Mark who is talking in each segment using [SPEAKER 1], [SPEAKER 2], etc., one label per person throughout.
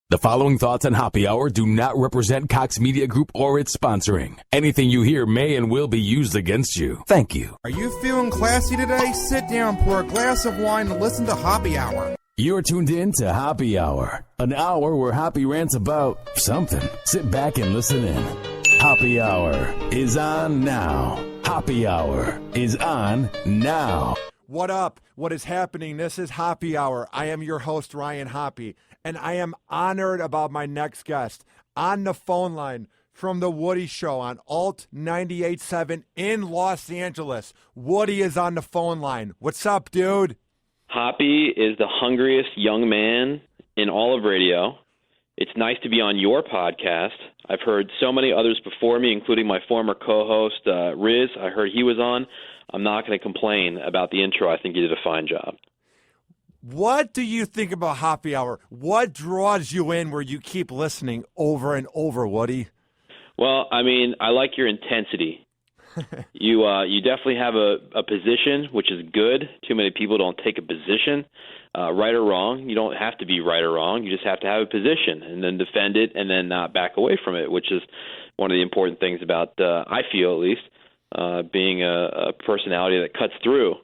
[SPEAKER 1] The following thoughts on Happy Hour do not represent Cox Media Group or its sponsoring. Anything you hear may and will be used against you. Thank you.
[SPEAKER 2] Are you feeling classy today? Sit down, pour a glass of wine, and listen to Happy Hour.
[SPEAKER 1] You're tuned in to Happy Hour, an hour where Happy rants about something. Sit back and listen in. Happy Hour is on now. Happy Hour is on now.
[SPEAKER 2] What up? What is happening? This is Happy Hour. I am your host, Ryan Hoppe, and I am honored about my next guest on the phone line from The Woody Show on Alt 98.7 in Los Angeles. Woody is on the phone line. What's up, dude?
[SPEAKER 3] Hoppe is the hungriest young man in all of radio. It's nice to be on your podcast. I've heard so many others before me, including my former co-host, Riz. I heard he was on. I'm not going to complain about the intro. I think you did a fine job.
[SPEAKER 2] What do you think about Happy Hour? What draws you in where you keep listening over and over, Woody?
[SPEAKER 3] Well, I mean, I like your intensity. You definitely have a position, which is good. Too many people don't take a position, right or wrong. You don't have to be right or wrong. You just have to have a position and then defend it and then not back away from it, which is one of the important things about, I feel at least, being a personality that cuts through.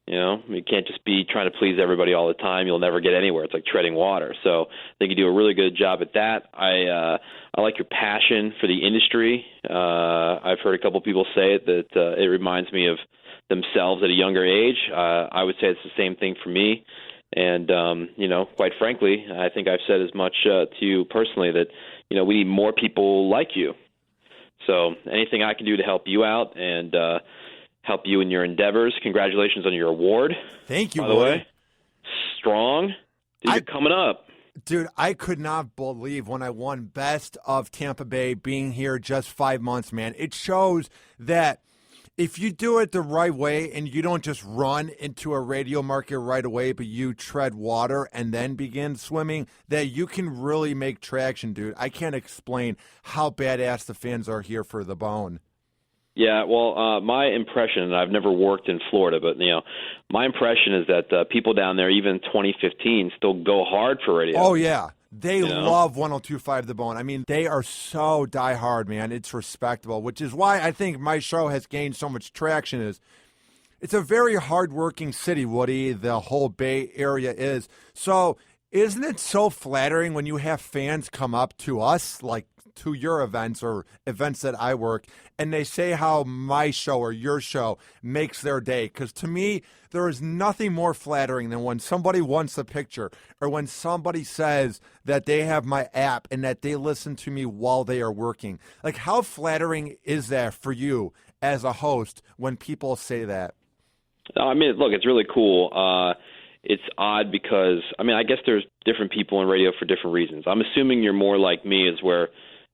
[SPEAKER 3] You know, you can't just be trying to please everybody all the time. You'll never get anywhere. It's like treading water. So I think you do a really good job at that. I like your passion for the industry. I've heard a couple people say it, that it reminds me of themselves at a younger age. I would say it's the same thing for me. And, you know, quite frankly, I think I've said as much to you personally that, you know, we need more people like you. So anything I can do to help you out and help you in your endeavors. Congratulations on your award.
[SPEAKER 2] Thank you,
[SPEAKER 3] by the way. Strong. These are coming up.
[SPEAKER 2] Dude, I could not believe when I won Best of Tampa Bay being here just 5 months, man. It shows that if you do it the right way and you don't just run into a radio market right away, but you tread water and then begin swimming, that you can really make traction, dude. I can't explain how badass the fans are here for the Bone.
[SPEAKER 3] Yeah, well, my impression, and I've never worked in Florida, but, you know, my impression is that people down there, even 2015, still go hard for radio.
[SPEAKER 2] Oh, yeah. They love 102.5 The Bone. I mean, they are so diehard, man. It's respectable, which is why I think my show has gained so much traction. Is it's a very hardworking city, Woody, the whole Bay Area is. So isn't it so flattering when you have fans come up to us, like to your events or events that I work, and they say how my show or your show makes their day? Because to me, there is nothing more flattering than when somebody wants a picture or when somebody says that they have my app and that they listen to me while they are working. Like, how flattering is that for you as a host when people say that?
[SPEAKER 3] I mean, look, it's really cool. It's odd because, I mean, I guess there's different people in radio for different reasons. I'm assuming you're more like me, is where,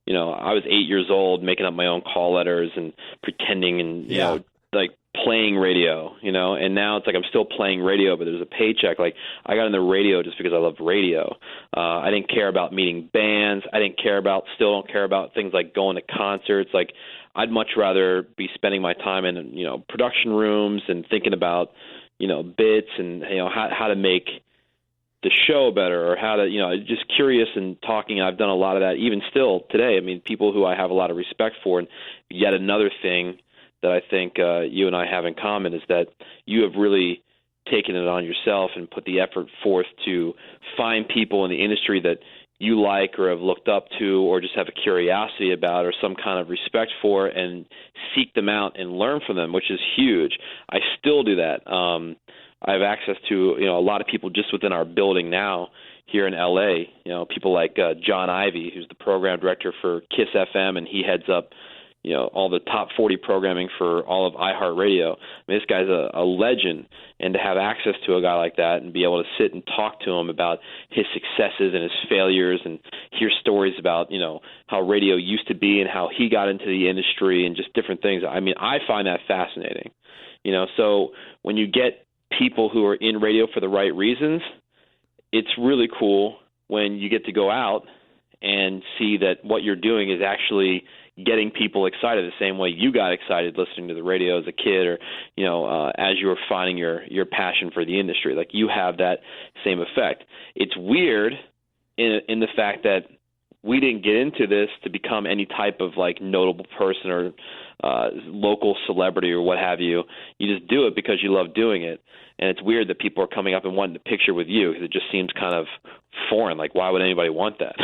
[SPEAKER 3] you know, I was 8 years old making up my own call letters and pretending and, you know, like playing radio, you know, and now it's like I'm still playing radio, but there's a paycheck. Like, I got in the radio just because I loved radio. I didn't care about meeting bands. Still don't care about things like going to concerts. Like, I'd much rather be spending my time in, you know, production rooms and thinking about, you know, bits and, you know, how to make the show better, or how to, you know, just curious and talking. I've done a lot of that even still today. I mean, people who I have a lot of respect for. And yet another thing that I think you and I have in common is that you have really taken it on yourself and put the effort forth to find people in the industry that you like or have looked up to or just have a curiosity about or some kind of respect for, and seek them out and learn from them, which is huge. I still do that. I have access to, you know, a lot of people just within our building now here in L.A., you know, people like John Ivey, who's the program director for KISS FM, and he heads up, you know, all the top 40 programming for all of iHeartRadio. I mean, this guy's a legend, and to have access to a guy like that and be able to sit and talk to him about his successes and his failures and hear stories about, you know, how radio used to be and how he got into the industry and just different things. I mean, I find that fascinating, you know. So when you get people who are in radio for the right reasons, it's really cool when you get to go out and see that what you're doing is actually getting people excited the same way you got excited listening to the radio as a kid, or, you know, as you were finding your passion for the industry. Like, you have that same effect. It's weird in the fact that we didn't get into this to become any type of like notable person or local celebrity or what have you. You just do it because you love doing it. And it's weird that people are coming up and wanting to picture with you because it just seems kind of foreign. Like, why would anybody want that?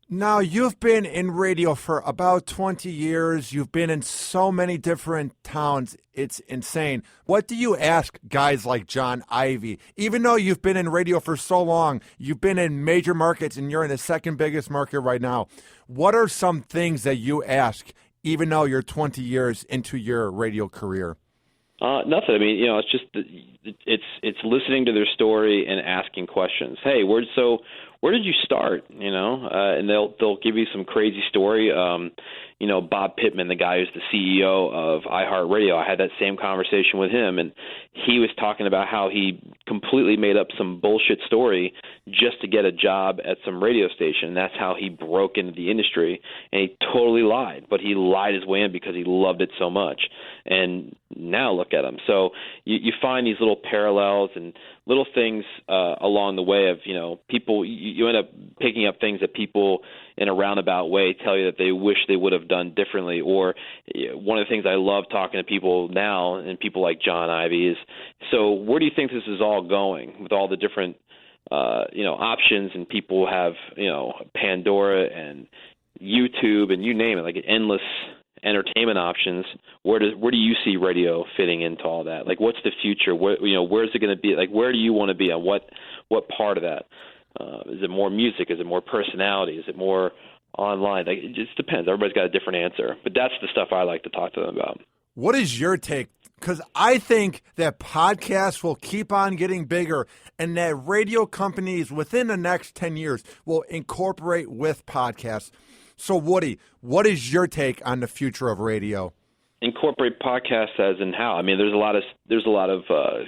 [SPEAKER 2] Now, you've been in radio for about 20 years. You've been in so many different towns. It's insane. What do you ask guys like John Ivey? Even though you've been in radio for so long, you've been in major markets and you're in the second biggest market right now. What are some things that you ask, even though you're 20 years into your radio career?
[SPEAKER 3] Nothing. I mean, it's just it's listening to their story and asking questions. Hey, where did you start? And they'll give you some crazy story. Bob Pittman, the guy who's the CEO of iHeartRadio, I had that same conversation with him, and he was talking about how he completely made up some bullshit story just to get a job at some radio station. That's how he broke into the industry, and he totally lied, but he lied his way in because he loved it so much. And now look at him. So you find these little parallels and little things along the way of, people, you end up picking up things that people in a roundabout way tell you that they wish they would have done differently. Or one of the things I love talking to people now, and people like John Ivey, is, so where do you think this is all going with all the different options, and people have, Pandora and YouTube and you name it, like endless entertainment options. Where do you see radio fitting into all that? Like, what's the future? Where's it going to be? Like, where do you want to be on what part of that? Is it more music? Is it more personality? Is it more online? Like, it just depends. Everybody's got a different answer. But that's the stuff I like to talk to them about.
[SPEAKER 2] What is your take? Because I think that podcasts will keep on getting bigger and that radio companies within the next 10 years will incorporate with podcasts. So, Woody, what is your take on the future of radio?
[SPEAKER 3] Incorporate podcasts as in how? I mean, there's a lot of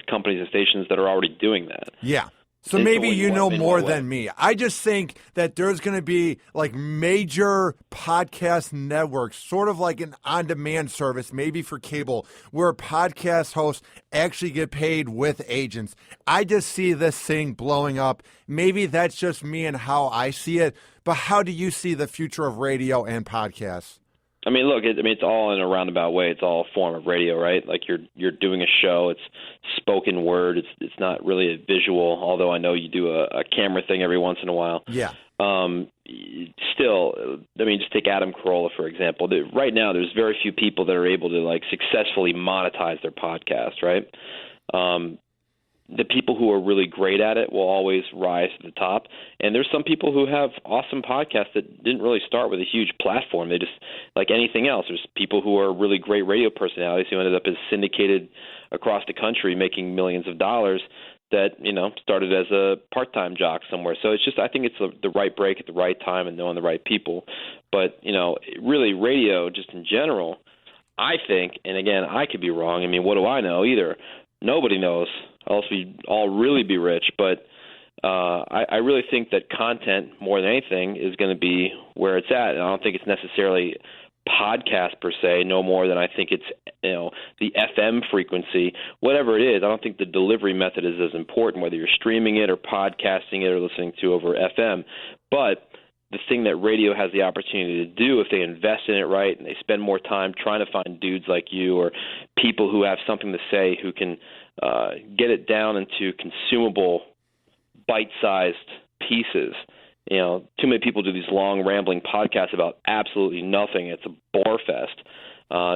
[SPEAKER 3] companies and stations that are already doing that.
[SPEAKER 2] Yeah. So maybe you know more than me. I just think that there's going to be like major podcast networks, sort of like an on-demand service, maybe for cable, where podcast hosts actually get paid with agents. I just see this thing blowing up. Maybe that's just me and how I see it. But how do you see the future of radio and podcasts?
[SPEAKER 3] I mean, look, it's all in a roundabout way. It's all a form of radio, right? Like you're doing a show. It's spoken word. It's not really a visual, although I know you do a camera thing every once in a while.
[SPEAKER 2] Yeah.
[SPEAKER 3] Still, I mean, just take Adam Carolla, for example. Right now, there's very few people that are able to, like, successfully monetize their podcast, right? The people who are really great at it will always rise to the top. And there's some people who have awesome podcasts that didn't really start with a huge platform. They just, like anything else, there's people who are really great radio personalities who ended up as syndicated across the country making millions of dollars that, started as a part-time jock somewhere. So it's just, I think it's the right break at the right time and knowing the right people. But, really radio just in general, I think, and again, I could be wrong. I mean, what do I know either? Nobody knows. Else we'd all really be rich. But I really think that content, more than anything, is going to be where it's at. And I don't think it's necessarily podcast per se, no more than I think it's the FM frequency, whatever it is. I don't think the delivery method is as important, whether you're streaming it or podcasting it or listening to over FM. But the thing that radio has the opportunity to do, if they invest in it right and they spend more time trying to find dudes like you or people who have something to say who can get it down into consumable, bite-sized pieces. Too many people do these long, rambling podcasts about absolutely nothing. It's a bore fest.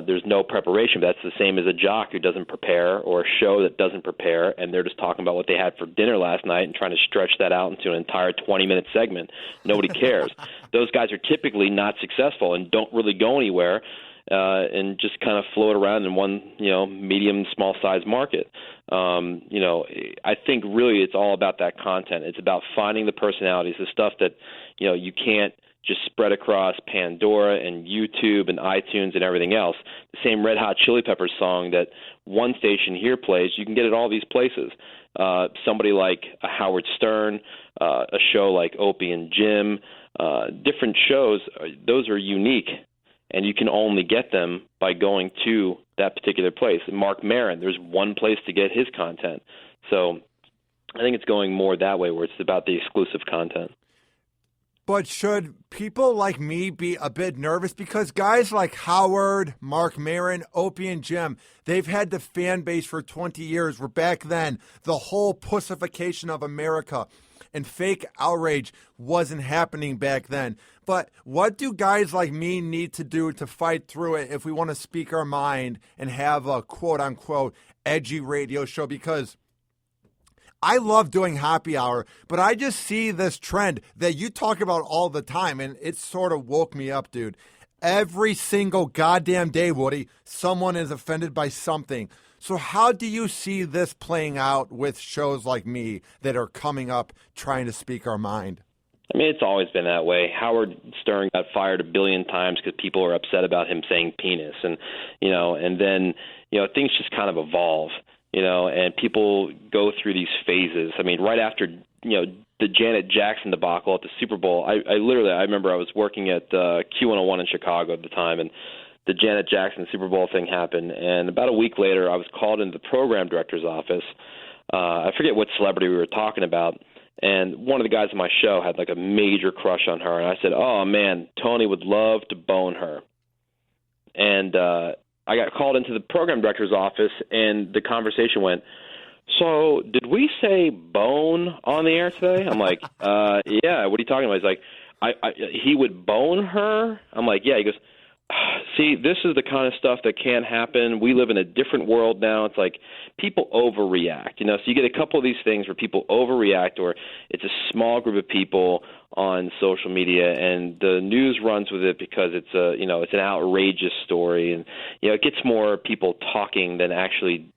[SPEAKER 3] There's no preparation. That's the same as a jock who doesn't prepare or a show that doesn't prepare, and they're just talking about what they had for dinner last night and trying to stretch that out into an entire 20-minute segment. Nobody cares. Those guys are typically not successful and don't really go anywhere and just kind of float around in one, medium, small-sized market. I think really it's all about that content. It's about finding the personalities, the stuff that, you can't just spread across Pandora and YouTube and iTunes and everything else. The same Red Hot Chili Peppers song that one station here plays, you can get it all these places. Somebody like a Howard Stern, a show like Opie and Jim, different shows, those are unique, and you can only get them by going to that particular place. Mark Maron, there's one place to get his content. So I think it's going more that way, where it's about the exclusive content.
[SPEAKER 2] But should people like me be a bit nervous? Because guys like Howard, Mark Maron, Opie, and Jim, they've had the fan base for 20 years, where back then the whole pussification of America and fake outrage wasn't happening back then. But what do guys like me need to do to fight through it if we want to speak our mind and have a quote-unquote edgy radio show? Because I love doing Happy Hour, but I just see this trend that you talk about all the time, and it sort of woke me up, dude. Every single goddamn day, Woody, someone is offended by something. So how do you see this playing out with shows like me that are coming up trying to speak our mind?
[SPEAKER 3] I mean, it's always been that way. Howard Stern got fired 1 billion times because people are upset about him saying penis. And, and then, things just kind of evolve. And people go through these phases. I mean, right after, the Janet Jackson debacle at the Super Bowl, I remember I was working at Q101 in Chicago at the time, and the Janet Jackson Super Bowl thing happened. And about a week later, I was called into the program director's office. I forget what celebrity we were talking about. And one of the guys on my show had like a major crush on her. And I said, oh, man, Tony would love to bone her. And I got called into the program director's office, and the conversation went, so did we say bone on the air today? I'm like, yeah, what are you talking about? He's like, he would bone her? I'm like, yeah. He goes, see, this is the kind of stuff that can't happen. We live in a different world now. It's like people overreact, So you get a couple of these things where people overreact, or it's a small group of people on social media, and the news runs with it because it's it's an outrageous story, and it gets more people talking than actually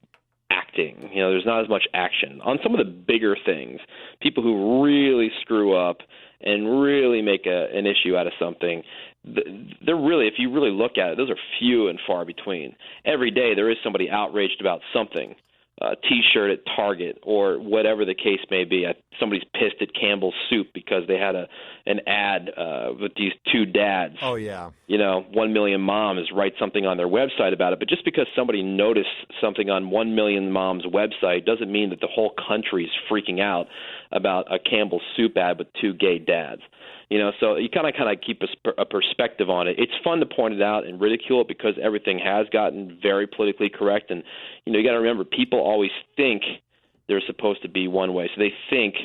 [SPEAKER 3] acting. There's not as much action on some of the bigger things. People who really screw up and really make an issue out of something, they're really, if you really look at it, those are few and far between. Every day there is somebody outraged about something. T-shirt at Target or whatever the case may be. Somebody's pissed at Campbell's Soup because they had an ad with these two dads.
[SPEAKER 2] Oh, yeah.
[SPEAKER 3] 1 Million Moms write something on their website about it. But just because somebody noticed something on 1 Million Moms' website doesn't mean that the whole country is freaking out about a Campbell's Soup ad with two gay dads. So you kind of keep a perspective on it. It's fun to point it out and ridicule it because everything has gotten very politically correct. And, you got to remember, people always think they're supposed to be one way. So they think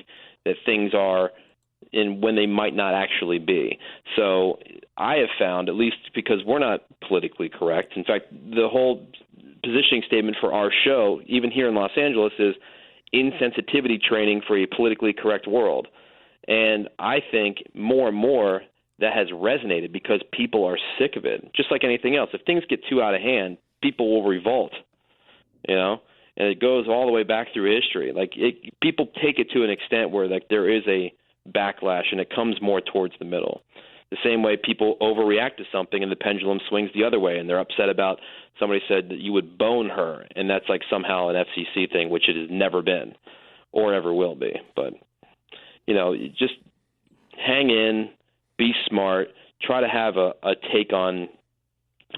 [SPEAKER 3] that things are when they might not actually be. So I have found, at least because we're not politically correct, in fact, the whole positioning statement for our show, even here in Los Angeles, is insensitivity training for a politically correct world. And I think more and more that has resonated because people are sick of it. Just like anything else, if things get too out of hand, people will revolt, and it goes all the way back through history. People take it to an extent where there is a backlash, and it comes more towards the middle. The same way people overreact to something and the pendulum swings the other way, and they're upset about somebody said that you would bone her, and that's like somehow an FCC thing, which it has never been or ever will be. But just hang in, be smart, try to have a take on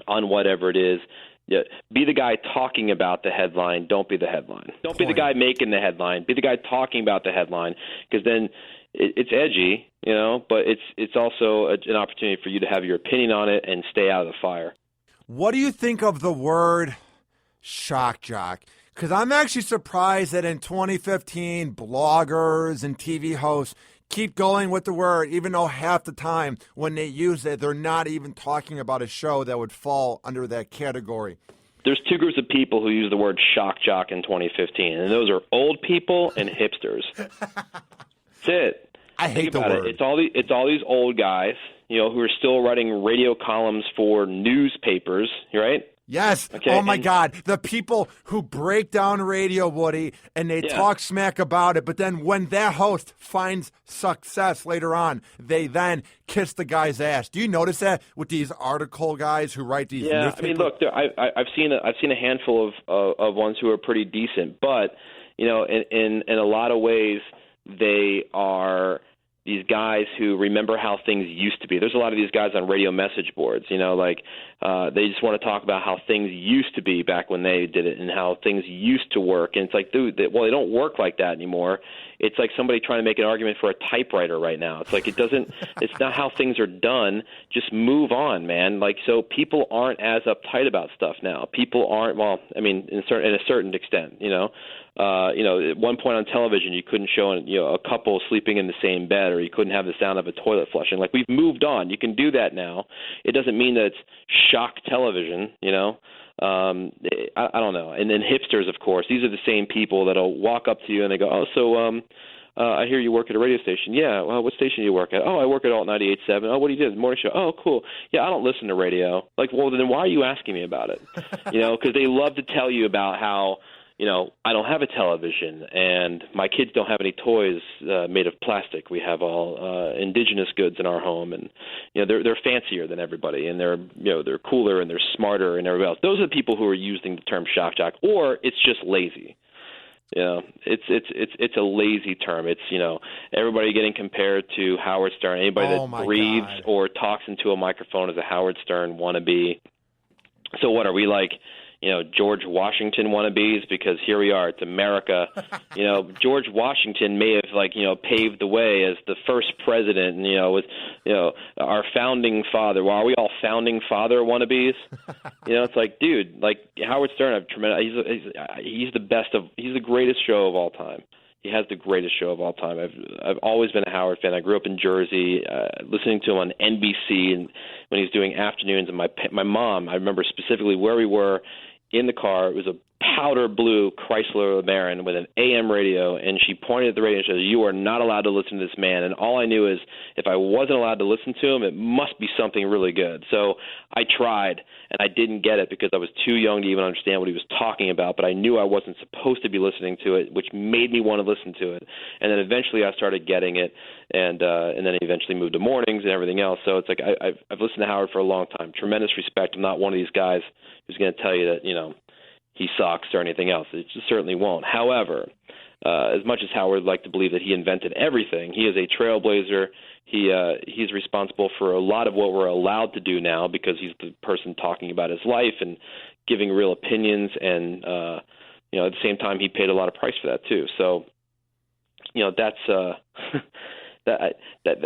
[SPEAKER 3] whatever it is. Yeah, be the guy talking about the headline. Don't be the headline. Don't be the guy making the headline. Be the guy talking about the headline, because then it's edgy, but it's also an opportunity for you to have your opinion on it and stay out of the fire.
[SPEAKER 2] What do you think of the word shock jock? Because I'm actually surprised that in 2015, bloggers and TV hosts keep going with the word, even though half the time when they use it, they're not even talking about a show that would fall under that category.
[SPEAKER 3] There's two groups of people who use the word shock jock in 2015, and those are old people and hipsters. That's it.
[SPEAKER 2] I hate the word.
[SPEAKER 3] It's all these old guys, who are still writing radio columns for newspapers, right?
[SPEAKER 2] Yes. Okay. Oh, my God. The people who break down radio, Woody, and they talk smack about it, but then when that host finds success later on, they then kiss the guy's ass. Do you notice that with these article guys who write these newspapers?
[SPEAKER 3] I mean, look, I've seen a handful of ones who are pretty decent, but, in a lot of ways, they are these guys who remember how things used to be. There's a lot of these guys on radio message boards, like they just want to talk about how things used to be back when they did it and how things used to work. And it's like, dude, they don't work like that anymore. It's like somebody trying to make an argument for a typewriter right now. It's like it's not how things are done. Just move on, man. Like, so people aren't as uptight about stuff now. People aren't, well, I mean, in a certain extent, at one point on television, you couldn't show a couple sleeping in the same bed, or you couldn't have the sound of a toilet flushing. Like, we've moved on. You can do that now. It doesn't mean that it's shock television. I don't know. And then hipsters, of course, these are the same people that'll walk up to you and they go, "Oh, so I hear you work at a radio station." "Yeah, well, what station do you work at?" "Oh, I work at Alt 98.7. "Oh, what do you do? The morning show." "Oh, cool. Yeah, I don't listen to radio." Like, well, then why are you asking me about it? Because they love to tell you about how, I don't have a television and my kids don't have any toys made of plastic. We have all indigenous goods in our home, and they're fancier than everybody, and they're cooler and they're smarter and everybody else. Those are the people who are using the term shock jock, or it's just lazy. It's a lazy term. It's everybody getting compared to Howard Stern. Anybody that breathes or talks into a microphone is a Howard Stern wannabe. So what are we, like? George Washington wannabes? Because here we are, it's America. George Washington may have paved the way as the first president, and with our founding father. Well, are we all founding father wannabes? It's like, dude, like Howard Stern, he's the best of, he's the greatest show of all time. He has the greatest show of all time. I've always been a Howard fan. I grew up in Jersey, listening to him on NBC, and when he was doing afternoons. And my mom, I remember specifically where we were in the car. It was a powder blue Chrysler LeBaron with an AM radio, and she pointed at the radio and said, "You are not allowed to listen to this man." And all I knew is if I wasn't allowed to listen to him, it must be something really good. So I tried, and I didn't get it because I was too young to even understand what he was talking about, but I knew I wasn't supposed to be listening to it, which made me want to listen to it. And then eventually I started getting it, and then I eventually moved to mornings and everything else. So it's like I've listened to Howard for a long time. Tremendous respect. I'm not one of these guys who's going to tell you that, he sucks or anything else. It just certainly won't. However, as much as Howard would like to believe that he invented everything, he is a trailblazer. He's responsible for a lot of what we're allowed to do now because he's the person talking about his life and giving real opinions. And, at the same time, he paid a lot of price for that too. So, that's that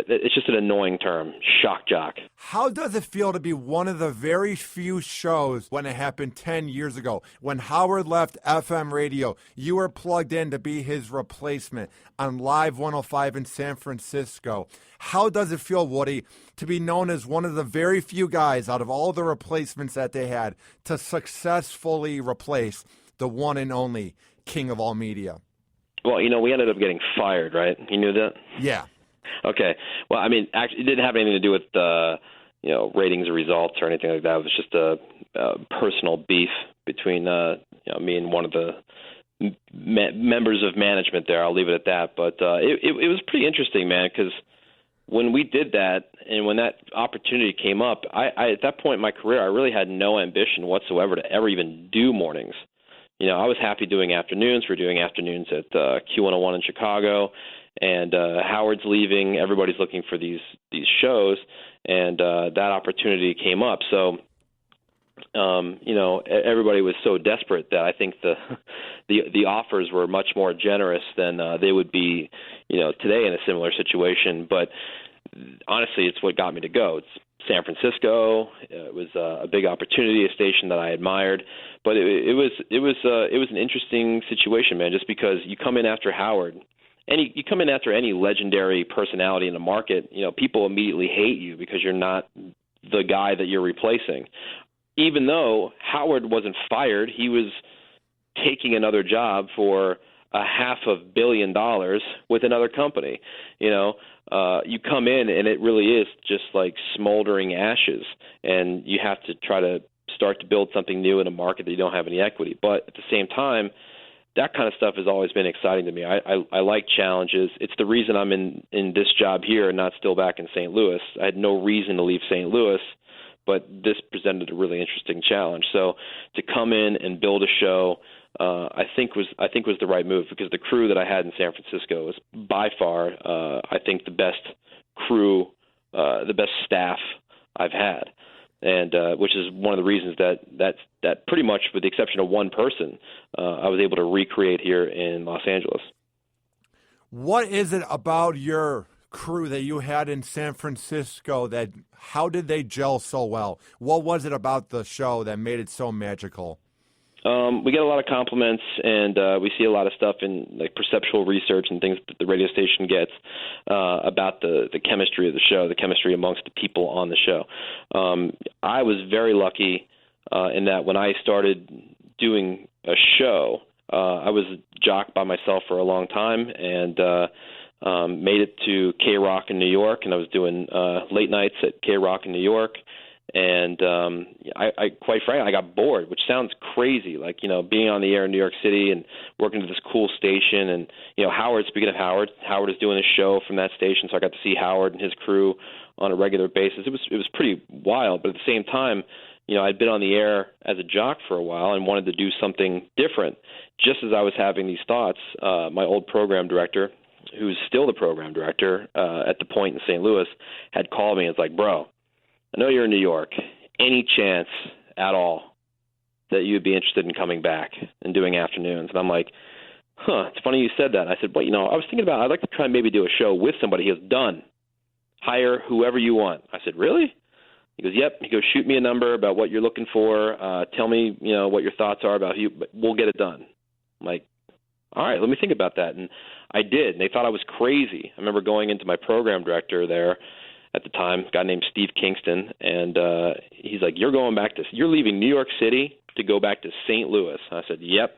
[SPEAKER 3] it's just an annoying term, shock jock.
[SPEAKER 2] How does it feel to be one of the very few shows when it happened 10 years ago? When Howard left FM radio, you were plugged in to be his replacement on Live 105 in San Francisco. How does it feel, Woody, to be known as one of the very few guys out of all the replacements that they had to successfully replace the one and only king of all media?
[SPEAKER 3] Well, we ended up getting fired, right? You knew that?
[SPEAKER 2] Yeah.
[SPEAKER 3] Okay. Well, I mean, actually, it didn't have anything to do with ratings or results or anything like that. It was just a personal beef between me and one of the members of management there. I'll leave it at that. But it was pretty interesting, man, because when we did that and when that opportunity came up, I at that point in my career, I really had no ambition whatsoever to ever even do mornings. I was happy doing afternoons. We're doing afternoons at Q101 in Chicago. And Howard's leaving. Everybody's looking for these shows, and that opportunity came up. So, everybody was so desperate that I think the offers were much more generous than they would be, today in a similar situation. But honestly, it's what got me to go. It's San Francisco. It was a big opportunity, a station that I admired. But it was an interesting situation, man. Just because you come in after Howard. You come in after any legendary personality in the market, people immediately hate you because you're not the guy that you're replacing. Even though Howard wasn't fired, he was taking another job for $500 million with another company. You come in and it really is just like smoldering ashes, and you have to try to start to build something new in a market that you don't have any equity. But at the same time, that kind of stuff has always been exciting to me. I like challenges. It's the reason I'm in this job here and not still back in St. Louis. I had no reason to leave St. Louis, but this presented a really interesting challenge. So to come in and build a show, I think was the right move, because the crew that I had in San Francisco was by far, I think, the best crew, the best staff I've had, and which is one of the reasons that pretty much, with the exception of one person, I was able to recreate here in Los Angeles.
[SPEAKER 2] What is it about your crew that you had in San Francisco how did they gel so well? What was it about the show that made it so magical?
[SPEAKER 3] We get a lot of compliments, and we see a lot of stuff in like perceptual research and things that the radio station gets about the chemistry of the show, the chemistry amongst the people on the show. I was very lucky in that when I started doing a show, I was a jock by myself for a long time, and made it to K-Rock in New York, and I was doing late nights at K-Rock in New York. And I quite frankly, I got bored, which sounds crazy, like, being on the air in New York City and working at this cool station. And, Howard, speaking of Howard is doing a show from that station, so I got to see Howard and his crew on a regular basis. It was pretty wild, but at the same time, I'd been on the air as a jock for a while and wanted to do something different. Just as I was having these thoughts, my old program director, who's still the program director at the Point in St. Louis, had called me and was like, "Bro, I know you're in New York. Any chance at all that you'd be interested in coming back and doing afternoons?" And I'm like, "It's funny you said that." I said, "Well, I was thinking about, I'd like to try and maybe do a show with somebody." He goes, "Done. Hire whoever you want." I said, "Really?" He goes, "Yep." He goes, "Shoot me a number about what you're looking for. Tell me, what your thoughts are about you, but we'll get it done." I'm like, "All right, let me think about that." And I did. And they thought I was crazy. I remember going into my program director there at the time, a guy named Steve Kingston, and he's like, you're leaving New York City to go back to St. Louis." I said, "Yep."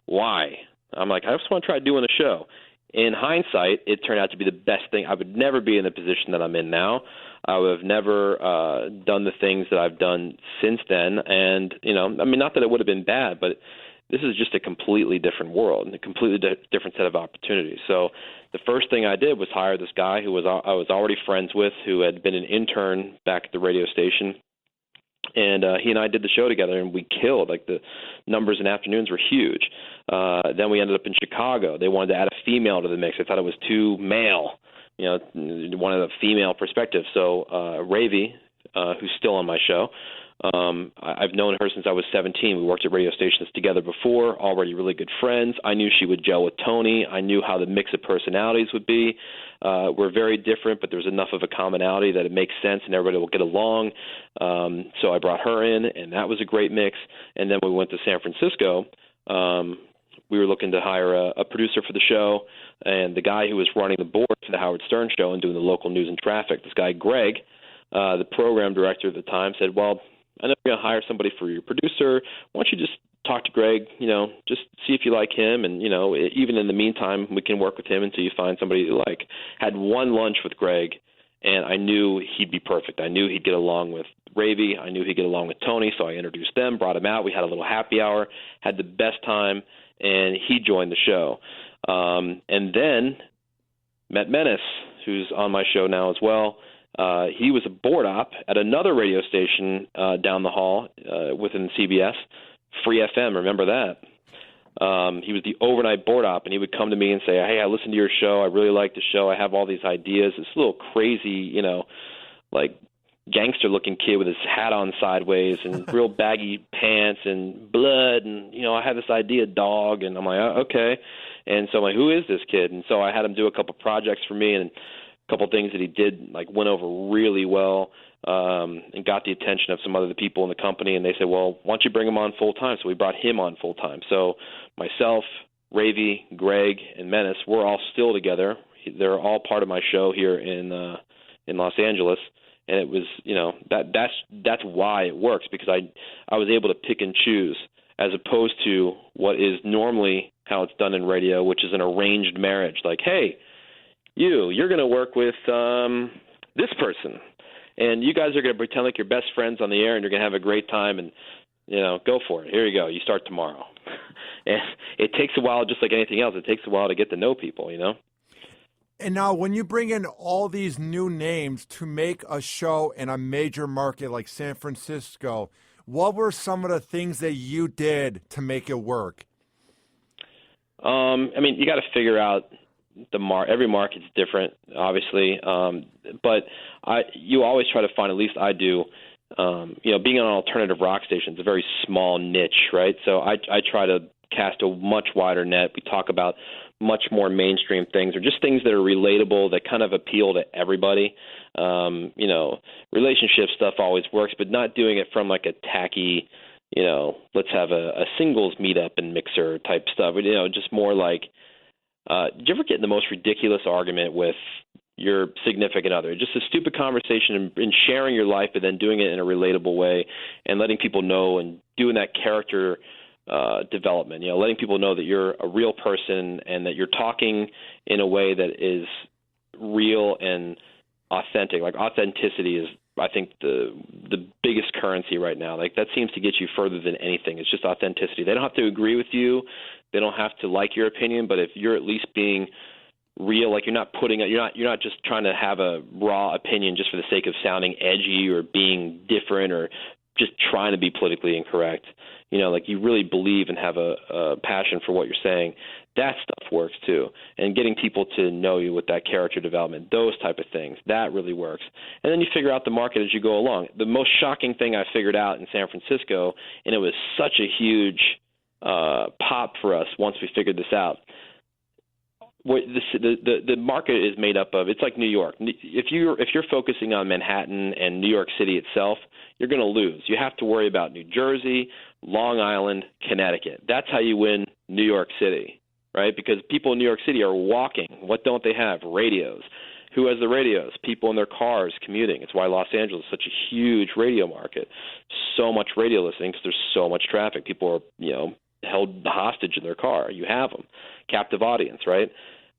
[SPEAKER 3] "Why?" I'm like, "I just want to try doing a show." In hindsight, it turned out to be the best thing. I would never be in the position that I'm in now. I would have never done the things that I've done since then. And, not that it would have been bad, but this is just a completely different world and a completely different set of opportunities. So the first thing I did was hire this guy who I was already friends with, who had been an intern back at the radio station. And he and I did the show together, and we killed. Like, the numbers in afternoons were huge. Then we ended up in Chicago. They wanted to add a female to the mix. They thought it was too male. Wanted a female perspective. So Ravi, who's still on my show, I've known her since I was 17. We worked at radio stations together before, already really good friends. I knew she would gel with Tony. I knew how the mix of personalities would be. We're very different, but there's enough of a commonality that it makes sense and everybody will get along. So I brought her in, and that was a great mix. And then we went to San Francisco. We were looking to hire a producer for the show, and the guy who was running the board for the Howard Stern show and doing the local news and traffic, this guy Greg, the program director at the time, said, "Well, I know you're going to hire somebody for your producer. Why don't you just talk to Greg, just see if you like him, and, even in the meantime, we can work with him until you find somebody you like." Had one lunch with Greg, and I knew he'd be perfect. I knew he'd get along with Ravi. I knew he'd get along with Tony, so I introduced them, brought him out. We had a little happy hour, had the best time, and he joined the show. And then met Menace, who's on my show now as well. He was a board op at another radio station down the hall within CBS, Free FM. Remember that? He was the overnight board op, and he would come to me and say, "Hey, I listened to your show. I really like the show. I have all these ideas." This little crazy, like gangster-looking kid with his hat on sideways and real baggy pants and blood, and I had this idea, dog, and I'm like, "Oh, okay." And so I'm like, "Who is this kid?" And so I had him do a couple projects for me, and a couple things that he did went over really well, and got the attention of some other people in the company, and they said, "Well, why don't you bring him on full time?" So we brought him on full time. So myself, Ravi, Greg, and Menace, we're all still together. They're all part of my show here in Los Angeles. And it was, that's why it works, because I was able to pick and choose, as opposed to what is normally how it's done in radio, which is an arranged marriage. Like, hey, you're going to work with this person, and you guys are going to pretend like you're best friends on the air, and you're going to have a great time, and go for it. Here you go. You start tomorrow. And it takes a while, just like anything else. It takes a while to get to know people,
[SPEAKER 2] And now when you bring in all these new names to make a show in a major market like San Francisco, what were some of the things that you did to make it work?
[SPEAKER 3] I mean, you got to figure out every market's different, obviously. But you always try to find, at least I do, being on an alternative rock station is a very small niche, right? So I try to cast a much wider net. We talk about much more mainstream things, or just things that are relatable, that kind of appeal to everybody. Relationship stuff always works, but not doing it from like a tacky, let's have a singles meetup and mixer type stuff. Just more like, did you ever get in the most ridiculous argument with your significant other? Just a stupid conversation and sharing your life, but then doing it in a relatable way and letting people know and doing that character development, letting people know that you're a real person and that you're talking in a way that is real and authentic. Like authenticity is, I think, the biggest currency right now. Like that seems to get you further than anything. It's just authenticity. They don't have to agree with you. They don't have to like your opinion, but if you're at least being real, like you're not just trying to have a raw opinion just for the sake of sounding edgy or being different or just trying to be politically incorrect. Like you really believe and have a passion for what you're saying. That stuff works too. And getting people to know you with that character development, those type of things, that really works. And then you figure out the market as you go along. The most shocking thing I figured out in San Francisco, and it was such a huge pop for us once we figured this out. The market is made up of, it's like New York. If you're focusing on Manhattan and New York City itself, you're going to lose. You have to worry about New Jersey, Long Island, Connecticut. That's how you win New York City, right? Because people in New York City are walking. What don't they have? Radios. Who has the radios? People in their cars commuting. It's why Los Angeles is such a huge radio market. So much radio listening because there's so much traffic. People are, held hostage in their car. You have them. Captive audience, right?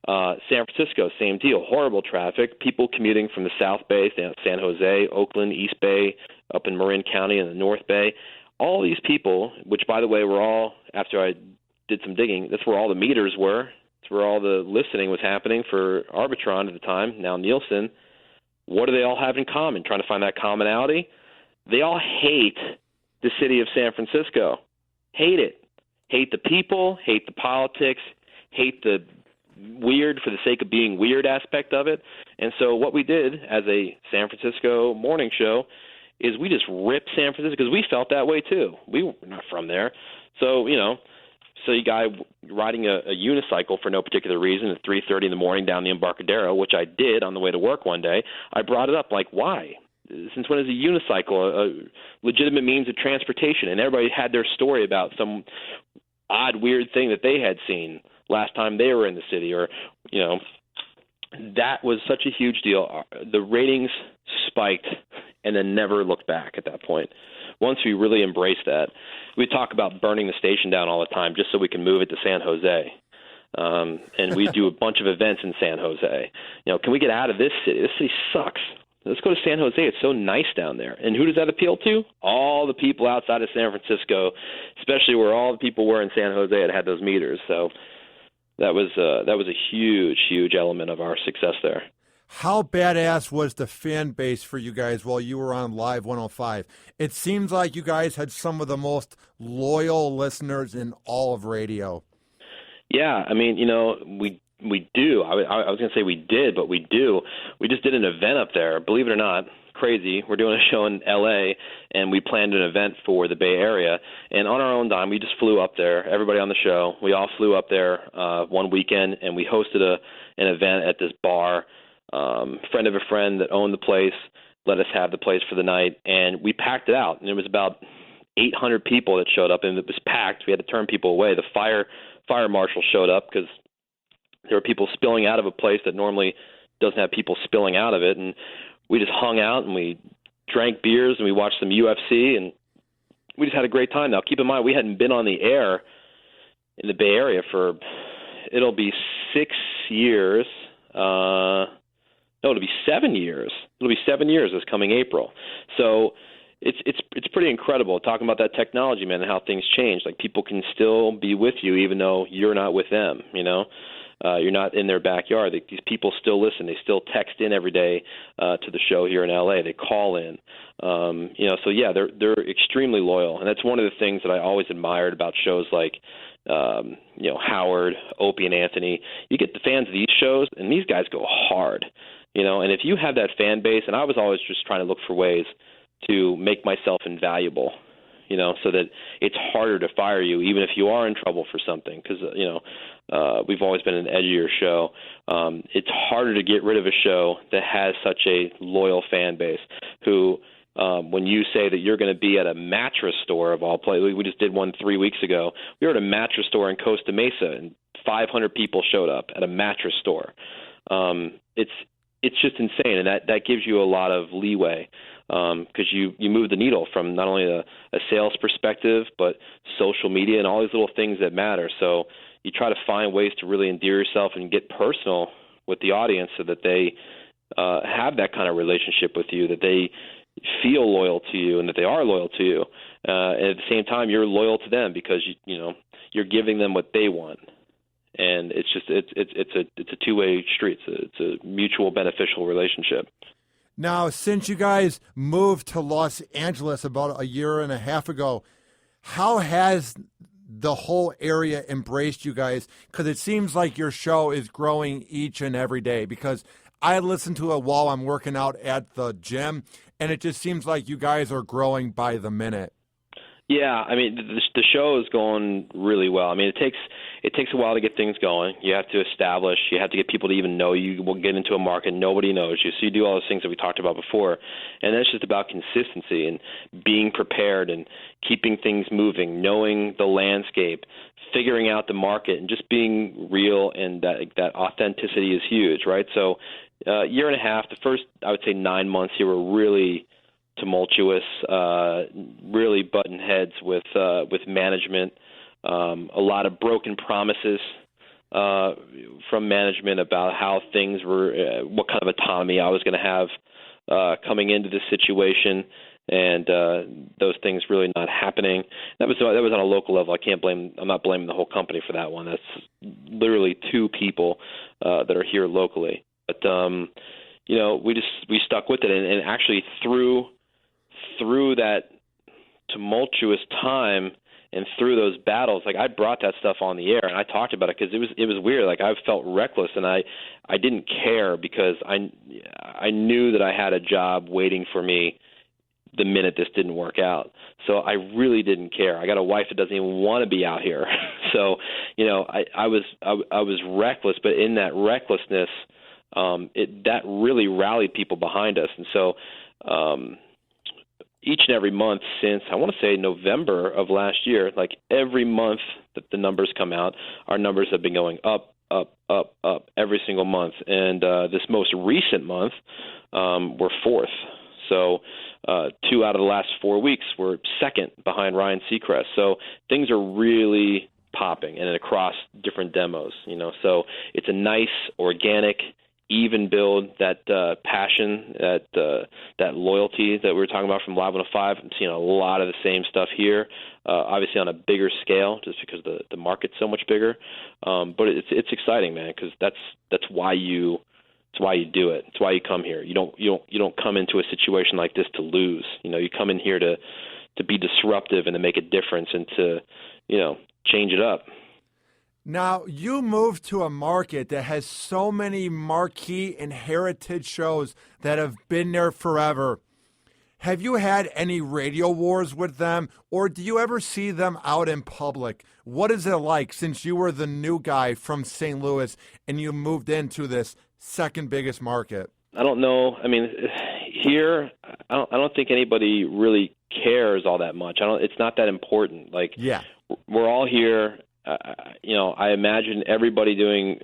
[SPEAKER 3] San Francisco, same deal. Horrible traffic. People commuting from the South Bay, San Jose, Oakland, East Bay, up in Marin County and the North Bay. All these people, which, by the way, were all, after I did some digging, that's where all the meters were. It's where all the listening was happening for Arbitron at the time, now Nielsen. What do they all have in common? Trying to find that commonality? They all hate the city of San Francisco. Hate it. Hate the people, hate the politics, hate the weird for the sake of being weird aspect of it. And so what we did as a San Francisco morning show is we just ripped San Francisco because we felt that way too. We were not from there. So, so you guy riding a unicycle for no particular reason at 3:30 in the morning down the Embarcadero, which I did on the way to work one day, I brought it up like, why? Since when is a unicycle a legitimate means of transportation? And everybody had their story about some odd, weird thing that they had seen last time they were in the city, or, that was such a huge deal. The ratings spiked and then never looked back at that point. Once we really embraced that, we talk about burning the station down all the time just so we can move it to San Jose. And we do a bunch of events in San Jose. Can we get out of this city? This city sucks. Let's go to San Jose. It's so nice down there. And who does that appeal to? All the people outside of San Francisco, especially where all the people were in San Jose that had those meters. So that was a huge, huge element of our success there.
[SPEAKER 2] How badass was the fan base for you guys while you were on Live 105? It seems like you guys had some of the most loyal listeners in all of radio.
[SPEAKER 3] Yeah, I mean, we do. I was going to say we did, but we do. We just did an event up there. Believe it or not, crazy. We're doing a show in L.A., and we planned an event for the Bay Area. And on our own dime, we just flew up there. Everybody on the show, we all flew up there one weekend, and we hosted an event at this bar. Friend of a friend that owned the place let us have the place for the night, and we packed it out. And it was about 800 people that showed up, and it was packed. We had to turn people away. The fire marshal showed up because there were people spilling out of a place that normally doesn't have people spilling out of it. And we just hung out and we drank beers and we watched some UFC and we just had a great time. Now, keep in mind, we hadn't been on the air in the Bay Area for, it'll be 6 years. No, it'll be 7 years. It'll be 7 years this coming April. So it's pretty incredible talking about that technology, man, and how things change. Like people can still be with you even though you're not with them, You're not in their backyard. These people still listen. They still text in every day to the show here in LA. They call in. So yeah, they're extremely loyal, and that's one of the things that I always admired about shows like Howard, Opie, and Anthony. You get the fans of these shows, and these guys go hard. And if you have that fan base, and I was always just trying to look for ways to make myself invaluable, so that it's harder to fire you, even if you are in trouble for something, because, we've always been an edgier show. It's harder to get rid of a show that has such a loyal fan base who, when you say that you're going to be at a mattress store of all places, we just did one 3 weeks ago. We were at a mattress store in Costa Mesa, and 500 people showed up at a mattress store. It's just insane, and that gives you a lot of leeway because you move the needle from not only a sales perspective but social media and all these little things that matter. So you try to find ways to really endear yourself and get personal with the audience so that they have that kind of relationship with you, that they feel loyal to you and that they are loyal to you. And at the same time, you're loyal to them because you're giving them what they want. And it's a two-way street. It's a mutual beneficial relationship.
[SPEAKER 2] Now, since you guys moved to Los Angeles about a year and a half ago, how has the whole area embraced you guys? Because it seems like your show is growing each and every day. Because I listen to it while I'm working out at the gym, and it just seems like you guys are growing by the minute.
[SPEAKER 3] Yeah, I mean, the show is going really well. I mean, it takes a while to get things going. You have to establish, you have to get people to even know you. Will get into a market, nobody knows you. So you do all those things that we talked about before. And that's just about consistency and being prepared and keeping things moving, knowing the landscape, figuring out the market, and just being real, and that authenticity is huge, right? So year and a half, the first, I would say 9 months here were really tumultuous, really button heads with management, a lot of broken promises from management about how things were, what kind of autonomy I was going to have coming into this situation, and those things really not happening. That was on a local level. I'm not blaming the whole company for that one. That's literally two people that are here locally. But we stuck with it, and actually through that tumultuous time and through those battles, like I brought that stuff on the air and I talked about it because it was weird. Like I felt reckless and I didn't care because I knew that I had a job waiting for me the minute this didn't work out. So I really didn't care. I got a wife that doesn't even want to be out here. So, I was reckless, but in that recklessness, that really rallied people behind us. And so, each and every month since, I want to say November of last year, like every month that the numbers come out, our numbers have been going up, up, up, up every single month. And this most recent month, we're fourth. So 2 out of the last 4 weeks were second behind Ryan Seacrest. So things are really popping and across different demos, So it's a nice, organic, even build, that passion, that loyalty that we were talking about from Live 105. I'm seeing a lot of the same stuff here, obviously on a bigger scale, just because the market's so much bigger. But it's exciting, man, because that's why you do it. It's why you come here. You don't come into a situation like this to lose. You come in here to be disruptive and to make a difference and to change it up.
[SPEAKER 2] Now, you moved to a market that has so many marquee and heritage shows that have been there forever. Have you had any radio wars with them, or do you ever see them out in public? What is it like since you were the new guy from St. Louis and you moved into this second biggest market?
[SPEAKER 3] I don't know. I mean, here, I don't think anybody really cares all that much. It's not that important. Like, yeah, we're all here. I imagine everybody doing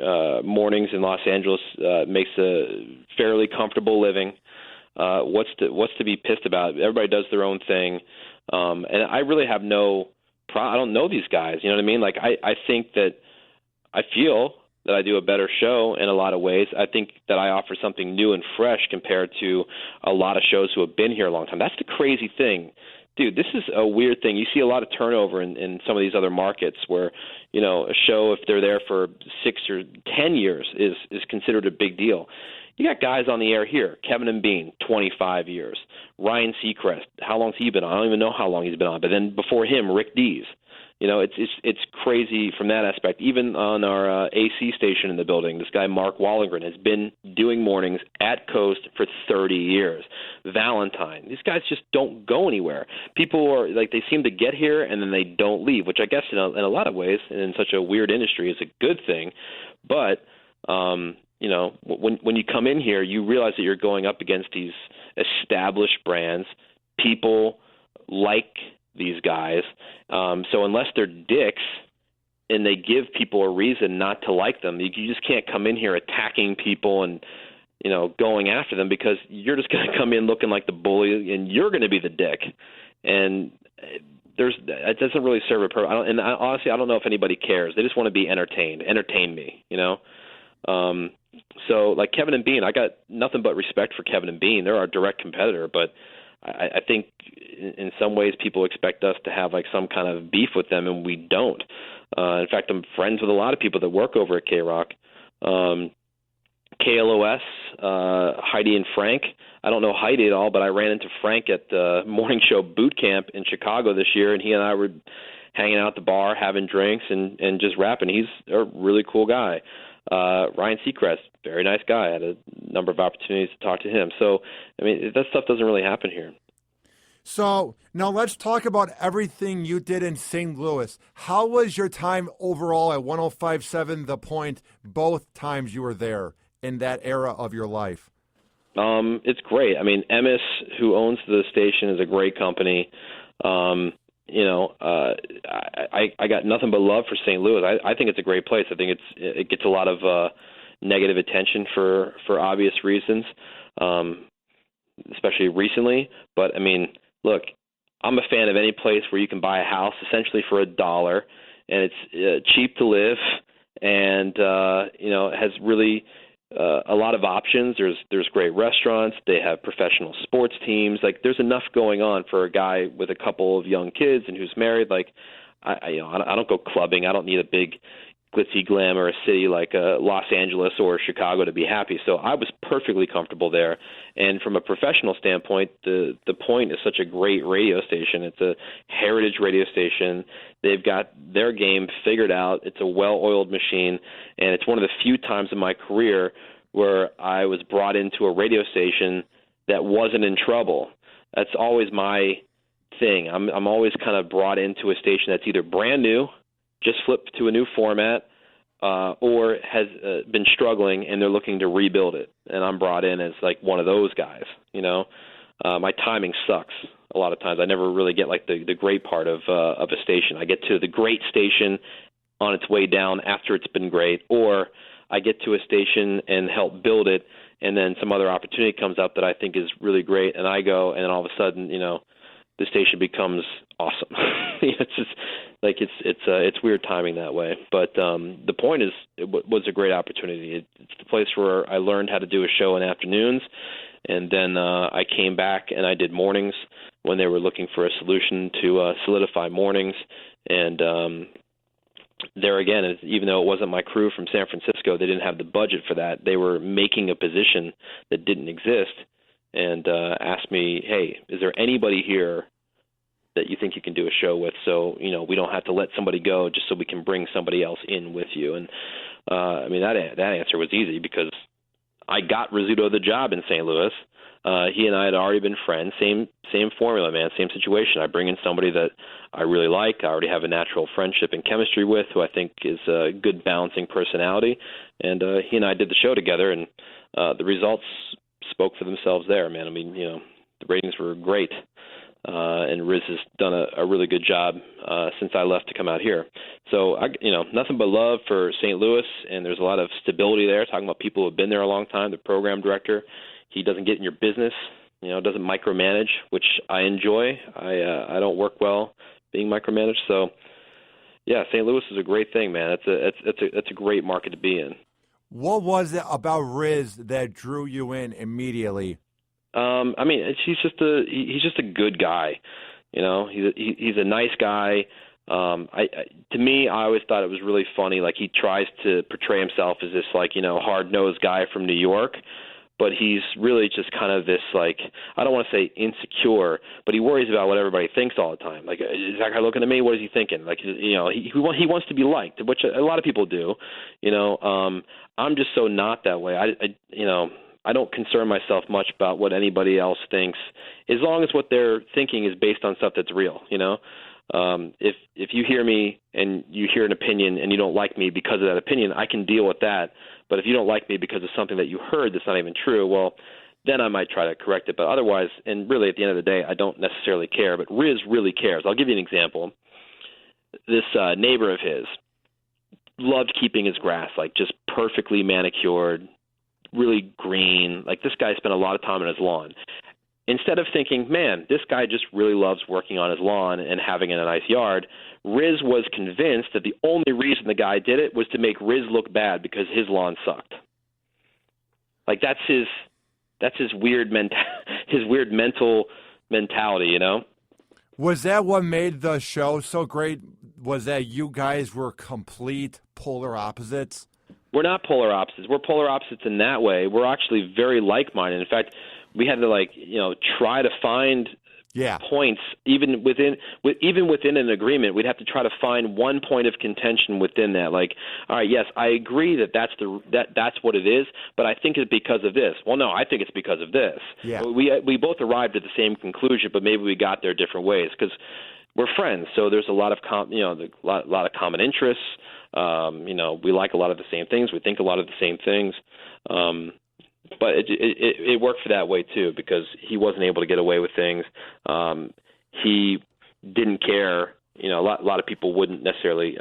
[SPEAKER 3] mornings in Los Angeles makes a fairly comfortable living. What's to be pissed about? Everybody does their own thing, and I really have I don't know these guys. You know what I mean? Like I think that I feel that I do a better show in a lot of ways. I think that I offer something new and fresh compared to a lot of shows who have been here a long time. That's the crazy thing. dude, this is a weird thing. You see a lot of turnover in some of these other markets where, a show, if they're there for 6 or 10 years, is considered a big deal. You got guys on the air here, Kevin and Bean, 25 years. Ryan Seacrest, how long's he been on? I don't even know how long he's been on. But then before him, Rick Dees. It's crazy from that aspect. Even on our AC station in the building, this guy Mark Wallengren has been doing mornings at Coast for 30 years. Valentine, these guys just don't go anywhere. People are like, they seem to get here and then they don't leave, which I guess in a lot of ways, in such a weird industry, is a good thing. But when you come in here, you realize that you're going up against these established brands. People like these guys. So unless they're dicks and they give people a reason not to like them, you just can't come in here attacking people and, going after them, because you're just going to come in looking like the bully and you're going to be the dick. And it doesn't really serve a purpose. Honestly, I don't know if anybody cares. They just want to be entertained. Entertain me, So like Kevin and Bean, I got nothing but respect for Kevin and Bean. They're our direct competitor, but I think in some ways people expect us to have like some kind of beef with them, and we don't. In fact, I'm friends with a lot of people that work over at K-Rock. KLOS, Heidi and Frank. I don't know Heidi at all, but I ran into Frank at the morning show boot camp in Chicago this year, and he and I were hanging out at the bar, having drinks, and just rapping. He's a really cool guy. Ryan Seacrest, very nice guy. I had a number of opportunities to talk to him. So, that stuff doesn't really happen here.
[SPEAKER 2] So now let's talk about everything you did in St. Louis. How was your time overall at 105.7 The Point, both times you were there in that era of your life?
[SPEAKER 3] It's great. Emmis, who owns the station, is a great company. I got nothing but love for St. Louis. I think it's a great place. I think it gets a lot of negative attention for obvious reasons, especially recently. But look, I'm a fan of any place where you can buy a house essentially for $1, and it's cheap to live, and it has really a lot of options. There's great restaurants. They have professional sports teams. Like, there's enough going on for a guy with a couple of young kids and who's married. Like, I don't go clubbing. I don't need a big glitzy glamour city like Los Angeles or Chicago to be happy. So I was perfectly comfortable there. And from a professional standpoint, the Point is such a great radio station. It's a heritage radio station. They've got their game figured out. It's a well-oiled machine, and it's one of the few times in my career where I was brought into a radio station that wasn't in trouble. That's always my thing. I'm always kind of brought into a station that's either brand new, just flipped to a new format, or has been struggling and they're looking to rebuild it. And I'm brought in as like one of those guys, My timing sucks a lot of times. I never really get like the great part of a station. I get to the great station on its way down after it's been great, or I get to a station and help build it, and then some other opportunity comes up that I think is really great, and I go, and then all of a sudden, the station becomes awesome. It's just like it's weird timing that way. But the Point was a great opportunity. It's the place where I learned how to do a show in afternoons, and then I came back and I did mornings when they were looking for a solution to solidify mornings. And there again, even though it wasn't my crew from San Francisco, they didn't have the budget for that. They were making a position that didn't exist, and asked me, hey, is there anybody here that you think you can do a show with, so we don't have to let somebody go, just so we can bring somebody else in with you? And that answer was easy, because I got Rizzuto the job in St. Louis. He and I had already been friends. Same formula, man. Same situation. I bring in somebody that I really like. I already have a natural friendship and chemistry with, who I think is a good balancing personality. And he and I did the show together, and the results spoke for themselves there, man. The ratings were great. And Riz has done a really good job since I left to come out here. So, nothing but love for St. Louis, and there's a lot of stability there, talking about people who have been there a long time. The program director, he doesn't get in your business, doesn't micromanage, which I enjoy. I don't work well being micromanaged. So, yeah, St. Louis is a great thing, man. It's a great market to be in.
[SPEAKER 2] What was it about Riz that drew you in immediately?
[SPEAKER 3] He's just a good guy. You know, he's a nice guy. To me, I always thought it was really funny. Like, he tries to portray himself as this, like, you know, hard-nosed guy from New York, but he's really just kind of this, like, I don't want to say insecure, but he worries about what everybody thinks all the time. Like, is that guy looking at me? What is he thinking? Like, you know, he wants to be liked, which a lot of people do. You know, I'm just so not that way. I don't concern myself much about what anybody else thinks, as long as what they're thinking is based on stuff that's real, you know. If you hear me and you hear an opinion and you don't like me because of that opinion, I can deal with that. But if you don't like me because of something that you heard that's not even true, well, then I might try to correct it. But otherwise, and really at the end of the day, I don't necessarily care. But Riz really cares. I'll give you an example. This neighbor of his loved keeping his grass, like, just perfectly manicured, really green. Like, this guy spent a lot of time on his lawn. Instead of thinking, man, this guy just really loves working on his lawn and having a nice yard, Riz was convinced that the only reason the guy did it was to make Riz look bad because his lawn sucked. Like, that's his weird his weird mental mentality, you know?
[SPEAKER 2] Was that what made the show so great? Was that you guys were complete polar opposites?
[SPEAKER 3] We're not polar opposites. We're polar opposites in that way. We're actually very like-minded. In fact, we had to, like, you know, try to find points even within an agreement. We'd have to try to find one point of contention within that. Like, all right, yes, I agree that's what it is, but I think it's because of this. Well, no, I think it's because of this.
[SPEAKER 2] Yeah.
[SPEAKER 3] We both arrived at the same conclusion, but maybe we got there different ways because we're friends. So there's a lot of lot of common interests. You know, we like a lot of the same things. We think a lot of the same things. But it worked for that way too, because he wasn't able to get away with things. He didn't care. You know, a lot of people wouldn't necessarily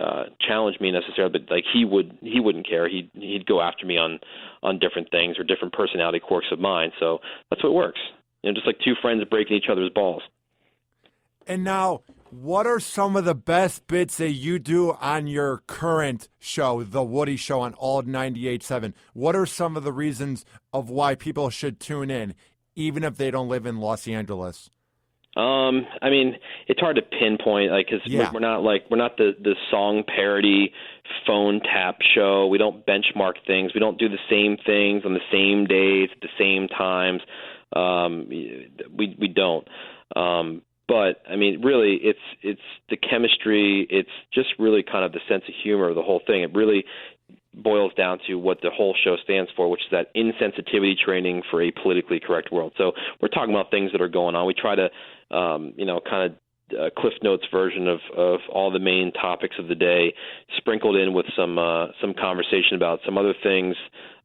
[SPEAKER 3] challenge me necessarily, but like he wouldn't care. He'd go after me on different things or different personality quirks of mine. So that's what works. You know, just like two friends breaking each other's balls.
[SPEAKER 2] And now, what are some of the best bits that you do on your current show, The Woody Show on Alt 98.7? What are some of the reasons of why people should tune in, even if they don't live in Los Angeles?
[SPEAKER 3] I mean, it's hard to pinpoint, like, because we're not the song parody phone tap show. We don't benchmark things. We don't do the same things on the same days at the same times. We don't. But I mean, really, it's the chemistry. It's just really kind of the sense of humor of the whole thing. It really boils down to what the whole show stands for, which is that insensitivity training for a politically correct world. So we're talking about things that are going on. We try to, kind of Cliff Notes version of all the main topics of the day, sprinkled in with some conversation about some other things,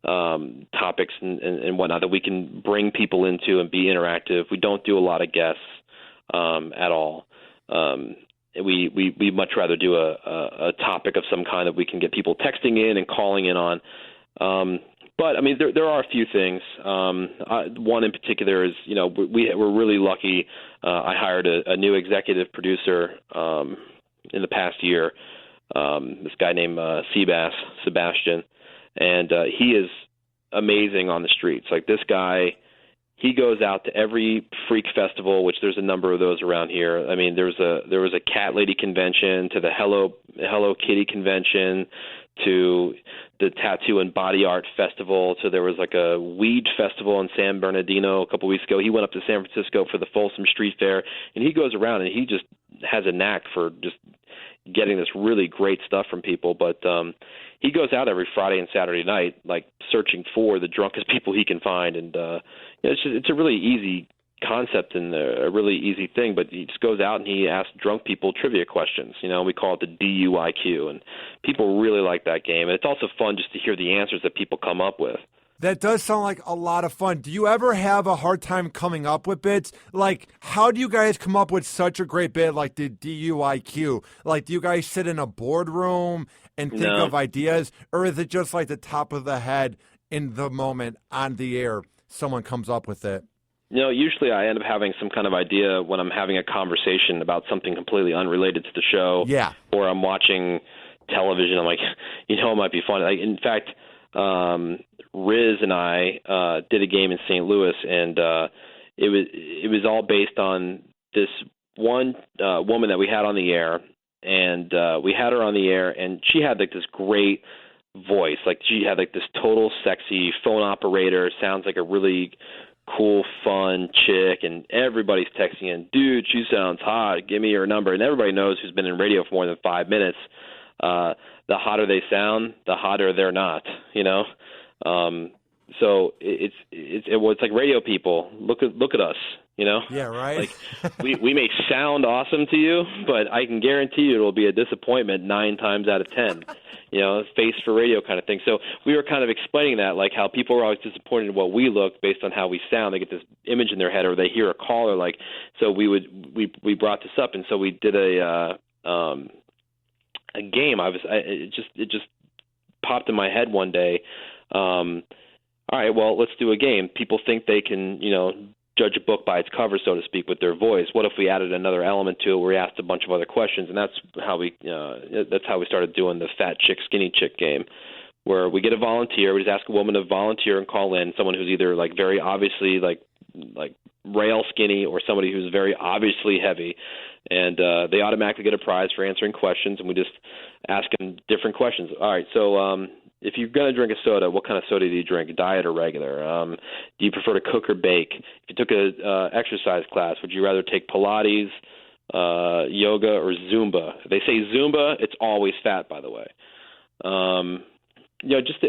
[SPEAKER 3] topics and whatnot that we can bring people into and be interactive. We don't do a lot of guests at all. We much rather do a topic of some kind that we can get people texting in and calling in on. But I mean, there are a few things. One in particular is, you know, we're really lucky. I hired a new executive producer in the past year. This guy named Sebastian, and he is amazing on the streets. Like, this guy, he goes out to every freak festival, which there's a number of those around here. I mean, there was a cat lady convention, to the Hello Kitty convention, to the tattoo and body art festival. So there was like a weed festival in San Bernardino a couple weeks ago. He went up to San Francisco for the Folsom Street Fair, and he goes around and he just has a knack for just getting this really great stuff from people. But he goes out every Friday and Saturday night, like, searching for the drunkest people he can find. And it's a really easy concept and a really easy thing, but he just goes out and he asks drunk people trivia questions. You know, we call it the DUIQ, and people really like that game. And it's also fun just to hear the answers that people come up with.
[SPEAKER 2] That does sound like a lot of fun. Do you ever have a hard time coming up with bits? Like, how do you guys come up with such a great bit like the DUIQ? Like, do you guys sit in a boardroom and think of ideas? Or is it just like the top of the head in the moment on the air, someone comes up with it?
[SPEAKER 3] You know, usually I end up having some kind of idea when I'm having a conversation about something completely unrelated to the show. Yeah. Or I'm watching television. I'm like, you know, it might be fun. Like, in fact, Riz and I did a game in St. Louis, and it was all based on this one woman that we had on the air, and we had her on the air, and she had like this great voice. Like she had like this total sexy phone operator, sounds like a really cool, fun chick, and everybody's texting in, dude, she sounds hot, give me her number. And everybody knows who's been in radio for more than 5 minutes, the hotter they sound, the hotter they're not, you know? So it's like radio people. Look at us, you know?
[SPEAKER 2] Yeah, right.
[SPEAKER 3] Like we may sound awesome to you, but I can guarantee you it'll be a disappointment 9 times out of 10. You know, face for radio kind of thing. So we were kind of explaining that, like how people are always disappointed in what we look based on how we sound. They get this image in their head, or they hear a caller. Like, so we brought this up, and so we did a game. It just popped in my head one day. All right, well, let's do a game. People think they can, you know, judge a book by its cover, so to speak, with their voice. What if we added another element to it where we asked a bunch of other questions? And that's how we started doing the fat chick, skinny chick game, where we get a volunteer. We just ask a woman to volunteer and call in someone who's either like very obviously like rail skinny or somebody who's very obviously heavy, and they automatically get a prize for answering questions. And we just ask them different questions. All right, so if you're going to drink a soda, what kind of soda do you drink, diet or regular? Do you prefer to cook or bake? If you took a exercise class, would you rather take Pilates, yoga, or Zumba? If they say Zumba, it's always fat, by the way. You know, just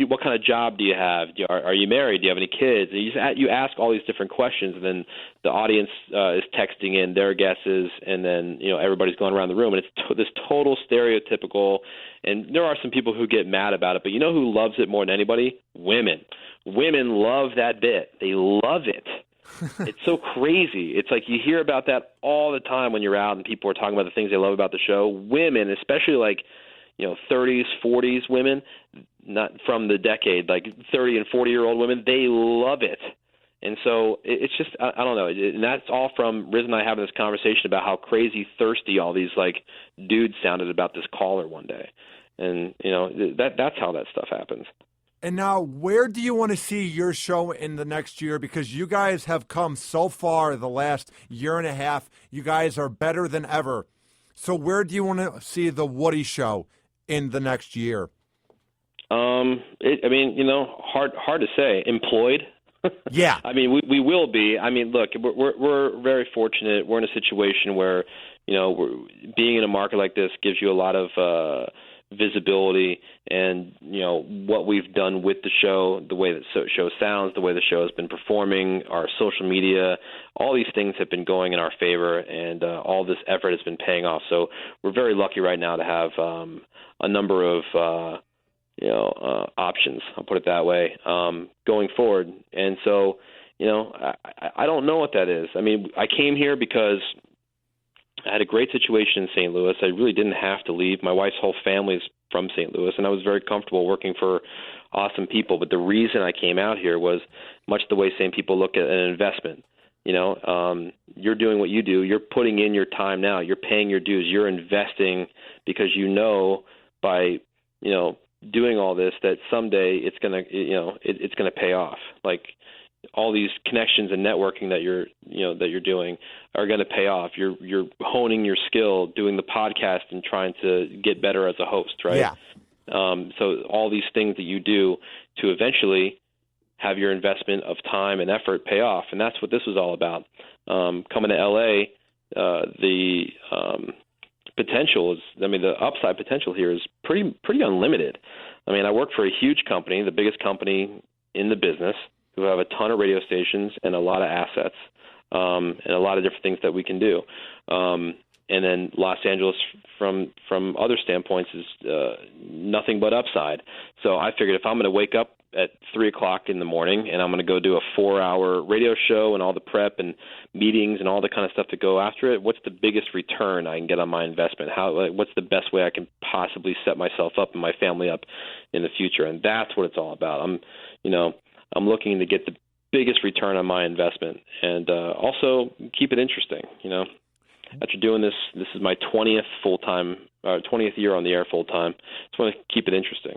[SPEAKER 3] what kind of job do you have? Are you married? Do you have any kids? And you ask all these different questions, and then the audience is texting in their guesses, and then, you know, everybody's going around the room, and it's this total stereotypical. And there are some people who get mad about it, but you know who loves it more than anybody? Women. Women love that bit. They love it. It's so crazy. It's like you hear about that all the time when you're out and people are talking about the things they love about the show. Women, especially like, you know, 30s, 40s women, not from the decade, like 30 and 40-year-old women, they love it. And so it's just, I don't know. And that's all from Riz and I having this conversation about how crazy thirsty all these like dudes sounded about this caller one day. And, you know, that's how that stuff happens.
[SPEAKER 2] And now, where do you want to see your show in the next year? Because you guys have come so far the last year and a half. You guys are better than ever. So where do you want to see the Woody Show in the next year? Hard to say. Employed. Yeah.
[SPEAKER 3] I mean, we will be. I mean, look, we're very fortunate. We're in a situation where, you know, being in a market like this gives you a lot of visibility, and, you know, what we've done with the show, the way that the show sounds, the way the show has been performing, our social media, all these things have been going in our favor, and all this effort has been paying off. So we're very lucky right now to have a number of options, I'll put it that way, going forward. And so, you know, I don't know what that is. I mean, I came here because I had a great situation in St. Louis. I really didn't have to leave. My wife's whole family is from St. Louis, and I was very comfortable working for awesome people. But the reason I came out here was much the way same people look at an investment. You know, you're doing what you do. You're putting in your time now. You're paying your dues. You're investing because you know by, you know, doing all this that someday it's gonna, you know, it's gonna pay off. Like all these connections and networking that you're doing are going to pay off. You're honing your skill, doing the podcast and trying to get better as a host, right?
[SPEAKER 2] Yeah.
[SPEAKER 3] So all these things that you do to eventually have your investment of time and effort pay off, and that's what this was all about. Coming to LA, the potential is, I mean, the upside potential here is pretty unlimited. I mean, I work for a huge company, the biggest company in the business, who have a ton of radio stations and a lot of assets, and a lot of different things that we can do. And then Los Angeles, from other standpoints, is nothing but upside. So I figured if I'm going to wake up at 3 o'clock in the morning and I'm going to go do a 4-hour radio show and all the prep and meetings and all the kind of stuff to go after it, what's the biggest return I can get on my investment? What's the best way I can possibly set myself up and my family up in the future? And that's what it's all about. I'm looking to get the biggest return on my investment, and also keep it interesting. You know, after doing this is my 20th year on the air full time. Just want to keep it interesting.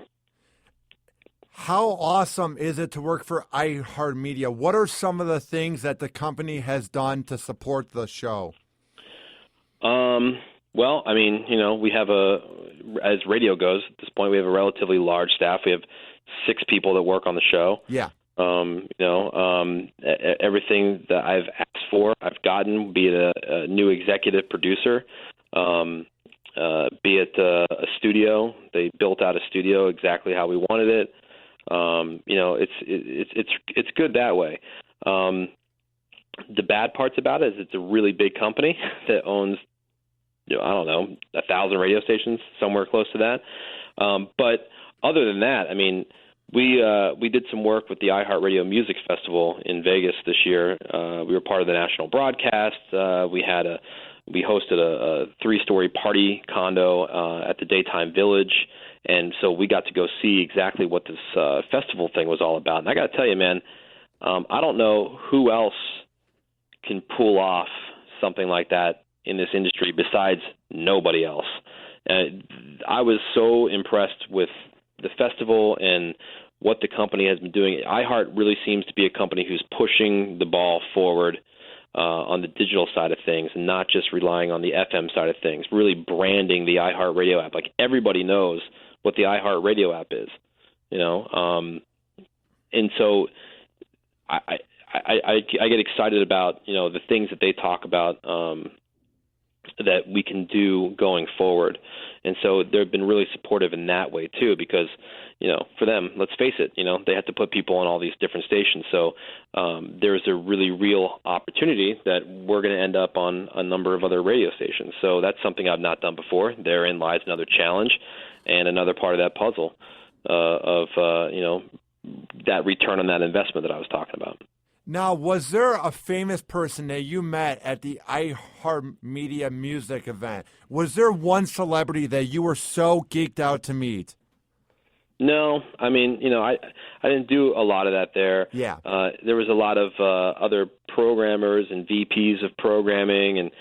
[SPEAKER 2] How awesome is it to work for iHeartMedia? What are some of the things that the company has done to support the show?
[SPEAKER 3] Well, I mean, we have as radio goes, at this point, we have a relatively large staff. We have 6 people that work on the show.
[SPEAKER 2] Yeah.
[SPEAKER 3] Everything that I've asked for, I've gotten, be it a new executive producer, be it a studio. They built out a studio exactly how we wanted it. It's good that way. The bad parts about it is it's a really big company that owns, 1,000 radio stations, somewhere close to that. But other than that, I mean, we did some work with the iHeartRadio Music Festival in Vegas this year. We were part of the national broadcast. We hosted a 3-story party condo at the Daytime Village. And so we got to go see exactly what this festival thing was all about. And I got to tell you, man, I don't know who else can pull off something like that in this industry besides nobody else. I was so impressed with the festival and what the company has been doing. iHeart really seems to be a company who's pushing the ball forward on the digital side of things and not just relying on the FM side of things, really branding the iHeartRadio app. Like everybody knows what the iHeartRadio app is, and so I get excited about, the things that they talk about that we can do going forward. And so they've been really supportive in that way too, because, for them, let's face it, they have to put people on all these different stations. So there's a really real opportunity that we're going to end up on a number of other radio stations. So that's something I've not done before. Therein lies another challenge and another part of that puzzle of that return on that investment that I was talking about.
[SPEAKER 2] Now, was there a famous person that you met at the iHeartMedia Music event? Was there one celebrity that you were so geeked out to meet?
[SPEAKER 3] No, I mean, I didn't do a lot of that there.
[SPEAKER 2] Yeah.
[SPEAKER 3] There was a lot of other programmers and VPs of programming and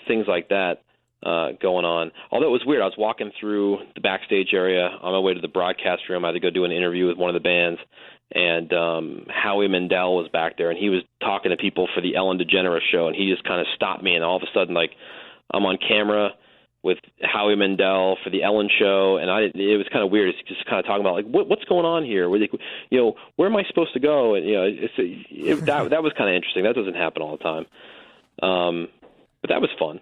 [SPEAKER 3] things like that going on. Although it was weird, I was walking through the backstage area on my way to the broadcast room. I had to go do an interview with one of the bands. And Howie Mandel was back there, and he was talking to people for the Ellen DeGeneres show, and he just kind of stopped me, and all of a sudden, like, I'm on camera with Howie Mandel for the Ellen show, and it was kind of weird. It's just kind of talking about, like, what's going on here? Where am I supposed to go? And, that was kind of interesting. That doesn't happen all the time. But that was fun.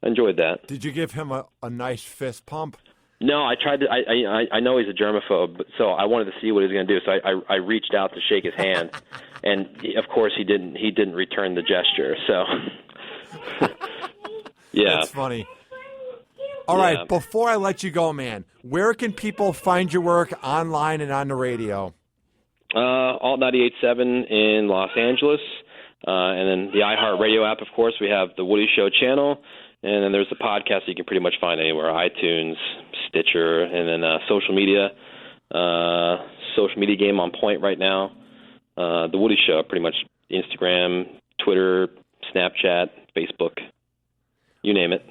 [SPEAKER 3] I enjoyed that.
[SPEAKER 2] Did you give him a nice fist pump?
[SPEAKER 3] No, I tried to. I know he's a germaphobe, so I wanted to see what he was going to do. So I reached out to shake his hand, and of course he didn't return the gesture. So yeah,
[SPEAKER 2] that's funny. All right, before I let you go, man, where can people find your work online and on the radio?
[SPEAKER 3] Alt 98.7 in Los Angeles, and then the iHeartRadio app. Of course, we have the Woody Show channel. And then there's the podcast that you can pretty much find anywhere, iTunes, Stitcher, and then social media game on point right now. The Woody Show, pretty much Instagram, Twitter, Snapchat, Facebook, you name it.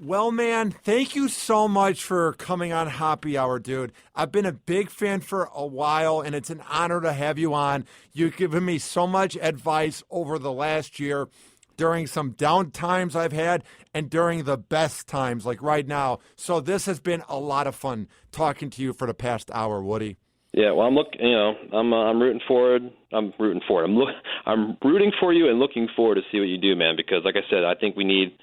[SPEAKER 2] Well, man, thank you so much for coming on Happy Hour, dude. I've been a big fan for a while, and it's an honor to have you on. You've given me so much advice over the last year, during some down times I've had and during the best times, like right now. So this has been a lot of fun talking to you for the past hour, Woody.
[SPEAKER 3] Yeah, well, I'm rooting forward. I'm rooting for it. I'm rooting for you and looking forward to see what you do, man. Because, like I said, I think we need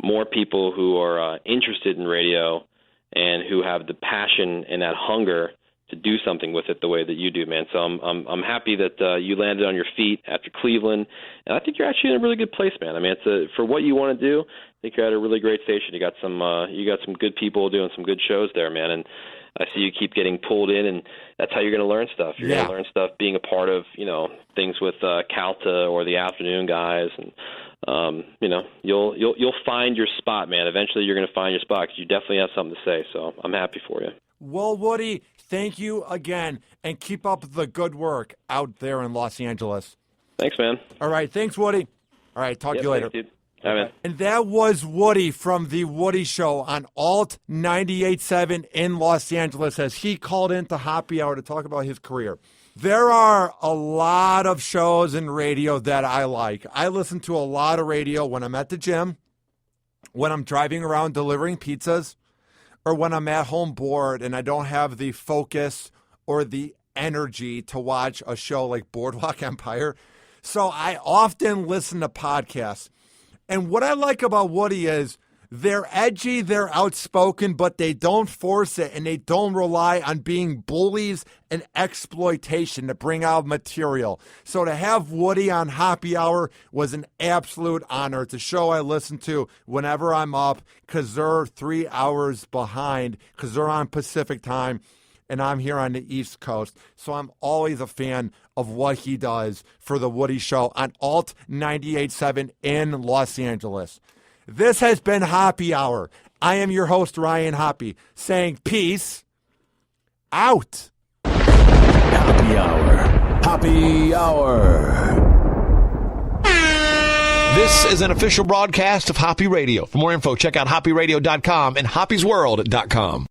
[SPEAKER 3] more people who are interested in radio and who have the passion and that hunger to do something with it the way that you do, man. So I'm happy that you landed on your feet after Cleveland, and I think you're actually in a really good place, man. I mean, for what you want to do, I think you're at a really great station. You got some good people doing some good shows there, man. And I see you keep getting pulled in, and that's how you're going to learn stuff. You're going to learn stuff being a part of things with Calta or the afternoon guys, and you'll find your spot, man. Eventually, you're going to find your spot because you definitely have something to say. So I'm happy for you.
[SPEAKER 2] Well, Woody, thank you again, and keep up the good work out there in Los Angeles.
[SPEAKER 3] Thanks, man.
[SPEAKER 2] All right, thanks, Woody. All right, talk to you later.
[SPEAKER 3] Thanks, dude. All right, man.
[SPEAKER 2] And that was Woody from The Woody Show on Alt 98.7 in Los Angeles as he called into Happy Hour to talk about his career. There are a lot of shows in radio that I like. I listen to a lot of radio when I'm at the gym, when I'm driving around delivering pizzas, or when I'm at home bored and I don't have the focus or the energy to watch a show like Boardwalk Empire. So I often listen to podcasts. And what I like about Woody is they're edgy, they're outspoken, but they don't force it, and they don't rely on being bullies and exploitation to bring out material. So to have Woody on Happy Hour was an absolute honor. It's a show I listen to whenever I'm up because they're 3 hours behind because they're on Pacific time, and I'm here on the East Coast. So I'm always a fan of what he does for The Woody Show on Alt 98.7 in Los Angeles. This has been Happy Hour. I am your host, Ryan Hoppe, saying peace out.
[SPEAKER 1] Happy Hour. Happy Hour.
[SPEAKER 4] This is an official broadcast of Hoppe Radio. For more info, check out hopperadio.com and hoppesworld.com.